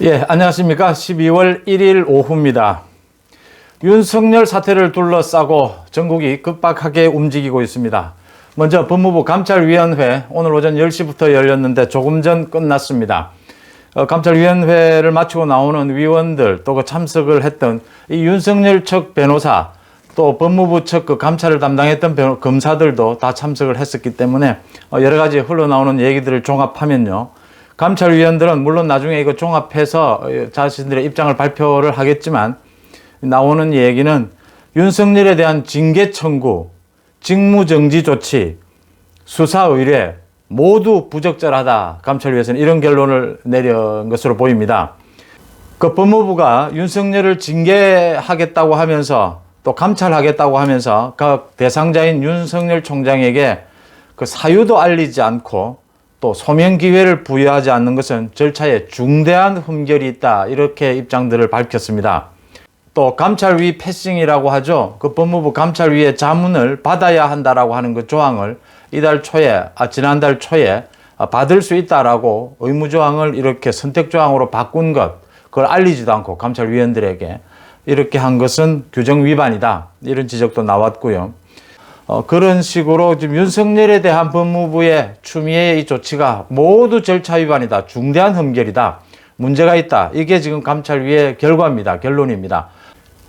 예, 안녕하십니까. 12월 1일 오후입니다. 윤석열 사태를 둘러싸고 전국이 급박하게 움직이고 있습니다. 먼저 법무부 감찰위원회 오늘 오전 10시부터 열렸는데 조금 전 끝났습니다. 감찰위원회를 마치고 나오는 위원들 또 그 참석을 했던 이 윤석열 측 변호사 또 법무부 측 그 감찰을 담당했던 검사들도 다 참석을 했었기 때문에 여러 가지 흘러나오는 얘기들을 종합하면요. 감찰위원들은 물론 나중에 이거 종합해서 자신들의 입장을 발표를 하겠지만 나오는 얘기는 윤석열에 대한 징계 청구, 직무정지 조치, 수사 의뢰 모두 부적절하다. 감찰위에서는 이런 결론을 내린 것으로 보입니다. 그 법무부가 윤석열을 징계하겠다고 하면서 또 감찰하겠다고 하면서 각 대상자인 윤석열 총장에게 그 사유도 알리지 않고 또 소명 기회를 부여하지 않는 것은 절차에 중대한 흠결이 있다. 이렇게 입장들을 밝혔습니다. 또 감찰위 패싱이라고 하죠. 그 법무부 감찰위의 자문을 받아야 한다라고 하는 그 조항을 지난달 초에 받을 수 있다라고 의무 조항을 이렇게 선택 조항으로 바꾼 것, 그걸 알리지도 않고 감찰위원들에게 이렇게 한 것은 규정 위반이다. 이런 지적도 나왔고요. 그런 식으로 지금 윤석열에 대한 법무부의 추미애의 이 조치가 모두 절차 위반이다. 중대한 흠결이다. 문제가 있다. 이게 지금 감찰위의 결과입니다. 결론입니다.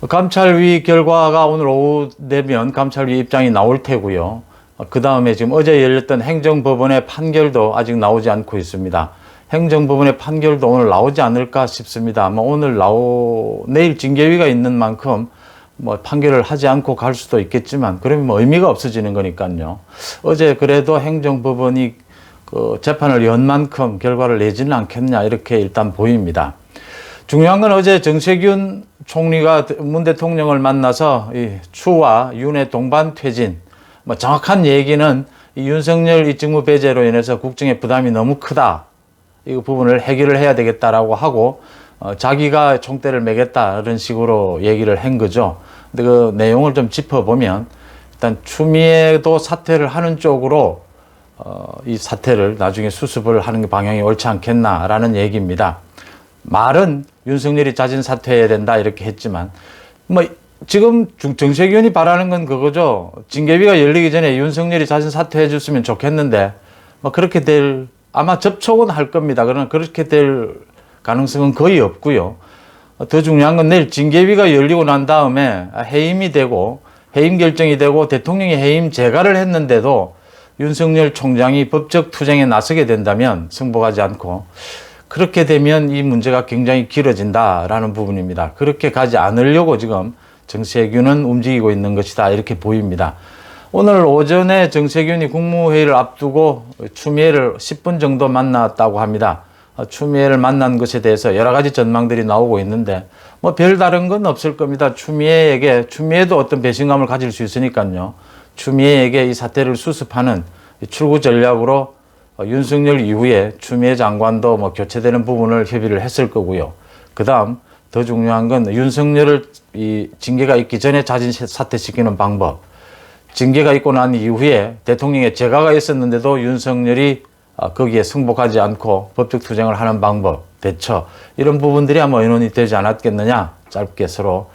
감찰위 결과가 오늘 오후 되면 감찰위 입장이 나올 테고요. 그 다음에 지금 어제 열렸던 행정법원의 판결도 아직 나오지 않고 있습니다. 행정법원의 판결도 오늘 나오지 않을까 싶습니다. 아마 내일 징계위가 있는 만큼 판결을 하지 않고 갈 수도 있겠지만 그러면 의미가 없어지는 거니까요. 어제 그래도 행정법원이 그 재판을 연 만큼 결과를 내지는 않겠냐 이렇게 일단 보입니다. 중요한 건 어제 정세균 총리가 문 대통령을 만나서 이 추와 윤의 동반 퇴진 정확한 얘기는 이 윤석열 이 직무 배제로 인해서 국정의 부담이 너무 크다. 이 부분을 해결을 해야 되겠다라고 하고 자기가 총대를 매겠다 이런 식으로 얘기를 한 거죠. 근데 그 내용을 좀 짚어보면 일단 추미애도 사퇴를 하는 쪽으로 이 사태를 나중에 수습을 하는 방향이 옳지 않겠나라는 얘기입니다. 말은 윤석열이 자진 사퇴해야 된다 이렇게 했지만 지금 정세균이 바라는 건 그거죠. 징계위가 열리기 전에 윤석열이 자진 사퇴해 줬으면 좋겠는데 그렇게 아마 접촉은 할 겁니다. 그러나 그렇게 될 가능성은 거의 없고요. 더 중요한 건 내일 징계위가 열리고 난 다음에 해임이 되고 해임 결정이 되고 대통령이 해임 재가를 했는데도 윤석열 총장이 법적 투쟁에 나서게 된다면 승복하지 않고 그렇게 되면 이 문제가 굉장히 길어진다라는 부분입니다. 그렇게 가지 않으려고 지금 정세균은 움직이고 있는 것이다 이렇게 보입니다. 오늘 오전에 정세균이 국무회의를 앞두고 추미애를 10분 정도 만났다고 합니다. 추미애를 만난 것에 대해서 여러 가지 전망들이 나오고 있는데 별다른 건 없을 겁니다. 추미애도 어떤 배신감을 가질 수 있으니까요. 추미애에게 이 사태를 수습하는 출구 전략으로 윤석열 이후에 추미애 장관도 교체되는 부분을 협의를 했을 거고요. 그 다음 더 중요한 건 윤석열을 이 징계가 있기 전에 자진 사퇴시키는 방법, 징계가 있고 난 이후에 대통령의 재가가 있었는데도 윤석열이 거기에 승복하지 않고 법적 투쟁을 하는 방법, 대처 이런 부분들이 아마 의논이 되지 않았겠느냐 짧게 서로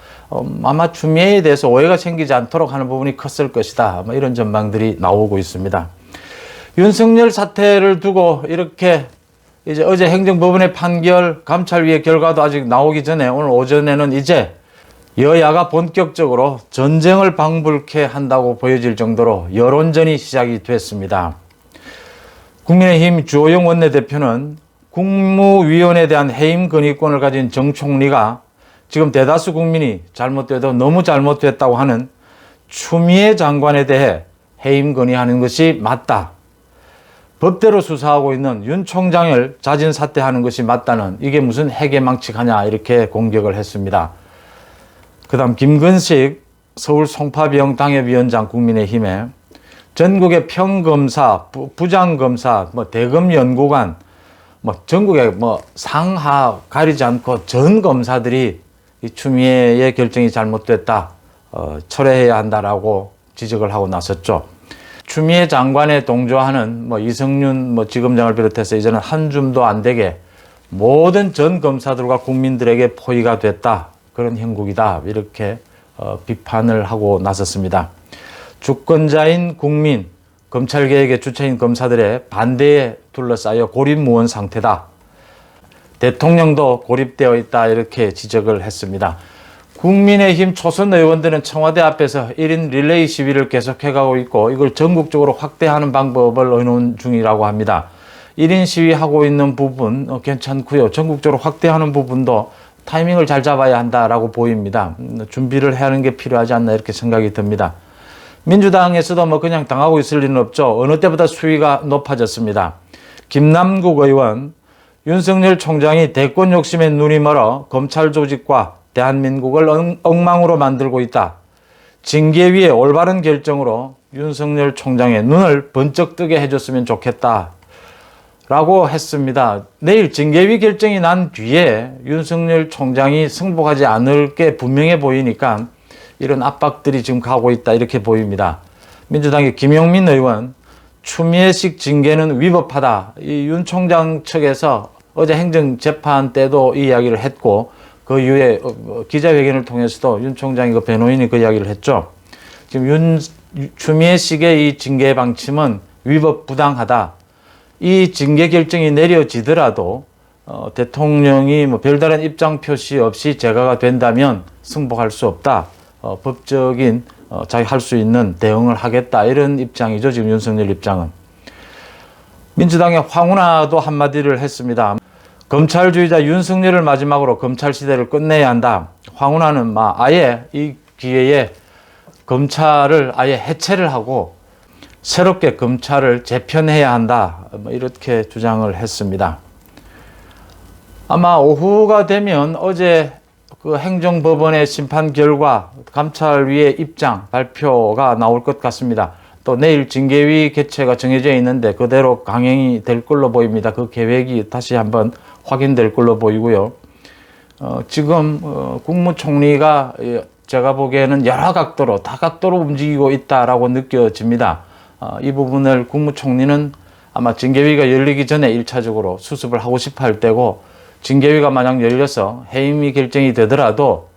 아마 추미애에 대해서 오해가 생기지 않도록 하는 부분이 컸을 것이다 이런 전망들이 나오고 있습니다. 윤석열 사태를 두고 이렇게 이제 어제 행정법원의 판결, 감찰위의 결과도 아직 나오기 전에 오늘 오전에는 이제 여야가 본격적으로 전쟁을 방불케 한다고 보여질 정도로 여론전이 시작이 됐습니다. 국민의힘 주호영 원내대표는 국무위원에 대한 해임 건의권을 가진 정 총리가 지금 대다수 국민이 잘못돼도 너무 잘못됐다고 하는 추미애 장관에 대해 해임 건의하는 것이 맞다. 법대로 수사하고 있는 윤 총장을 자진 사퇴하는 것이 맞다는 이게 무슨 해괴망측하냐 이렇게 공격을 했습니다. 그 다음 김근식 서울 송파병 당협위원장 국민의힘에 전국의 평검사, 부장검사, 대검연구관, 전국의 상하 가리지 않고 전 검사들이 이 추미애의 결정이 잘못됐다, 철회해야 한다라고 지적을 하고 나섰죠. 추미애 장관에 동조하는 이성윤 지검장을 비롯해서 이제는 한 줌도 안 되게 모든 전 검사들과 국민들에게 포위가 됐다. 그런 형국이다. 이렇게 비판을 하고 나섰습니다. 주권자인 국민, 검찰개혁의 주체인 검사들의 반대에 둘러싸여 고립무원 상태다. 대통령도 고립되어 있다. 이렇게 지적을 했습니다. 국민의힘 초선 의원들은 청와대 앞에서 1인 릴레이 시위를 계속해가고 있고 이걸 전국적으로 확대하는 방법을 의논 중이라고 합니다. 1인 시위하고 있는 부분 괜찮고요. 전국적으로 확대하는 부분도 타이밍을 잘 잡아야 한다라고 보입니다. 준비를 해야 하는 게 필요하지 않나 이렇게 생각이 듭니다. 민주당에서도 뭐 그냥 당하고 있을 리는 없죠. 어느 때보다 수위가 높아졌습니다. 김남국 의원, 윤석열 총장이 대권 욕심에 눈이 멀어 검찰 조직과 대한민국을 엉망으로 만들고 있다. 징계위의 올바른 결정으로 윤석열 총장의 눈을 번쩍 뜨게 해줬으면 좋겠다. 라고 했습니다. 내일 징계위 결정이 난 뒤에 윤석열 총장이 승복하지 않을 게 분명해 보이니까 이런 압박들이 지금 가고 있다 이렇게 보입니다. 민주당의 김용민 의원, 추미애식 징계는 위법하다. 이 윤 총장 측에서 어제 행정재판 때도 이 이야기를 했고 그 이후에 기자회견을 통해서도 윤 총장이 그 변호인이 그 이야기를 했죠. 지금 추미애식의 이 징계 방침은 위법 부당하다. 이 징계 결정이 내려지더라도 대통령이 뭐 별다른 입장 표시 없이 재가가 된다면 승복할 수 없다. 법적인 자기 할 수 있는 대응을 하겠다. 이런 입장이죠. 지금 윤석열 입장은. 민주당의 황운하도 한마디를 했습니다. 검찰주의자 윤석열을 마지막으로 검찰 시대를 끝내야 한다. 황운하는 아예 이 기회에 검찰을 아예 해체를 하고 새롭게 검찰을 재편해야 한다. 이렇게 주장을 했습니다. 아마 오후가 되면 어제 그 행정법원의 심판 결과, 감찰위의 입장 발표가 나올 것 같습니다. 또 내일 징계위 개최가 정해져 있는데 그대로 강행이 될 걸로 보입니다. 그 계획이 다시 한번 확인될 걸로 보이고요. 지금 국무총리가 제가 보기에는 여러 각도로, 다각도로 움직이고 있다라고 느껴집니다. 이 부분을 국무총리는 아마 징계위가 열리기 전에 1차적으로 수습을 하고 싶어 할 때고, 징계위가 만약 열려서 해임이 결정이 되더라도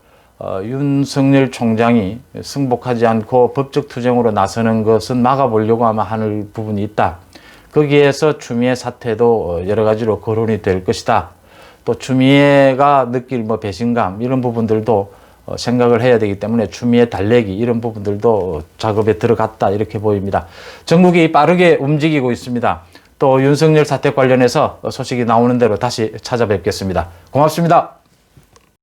윤석열 총장이 승복하지 않고 법적 투쟁으로 나서는 것은 막아보려고 아마 하는 부분이 있다. 거기에서 추미애 사태도 여러 가지로 거론이 될 것이다. 또 추미애가 느낄 배신감 이런 부분들도 생각을 해야 되기 때문에 추미애 달래기 이런 부분들도 작업에 들어갔다 이렇게 보입니다. 전국이 빠르게 움직이고 있습니다. 또 윤석열 사태 관련해서 소식이 나오는 대로 다시 찾아뵙겠습니다. 고맙습니다.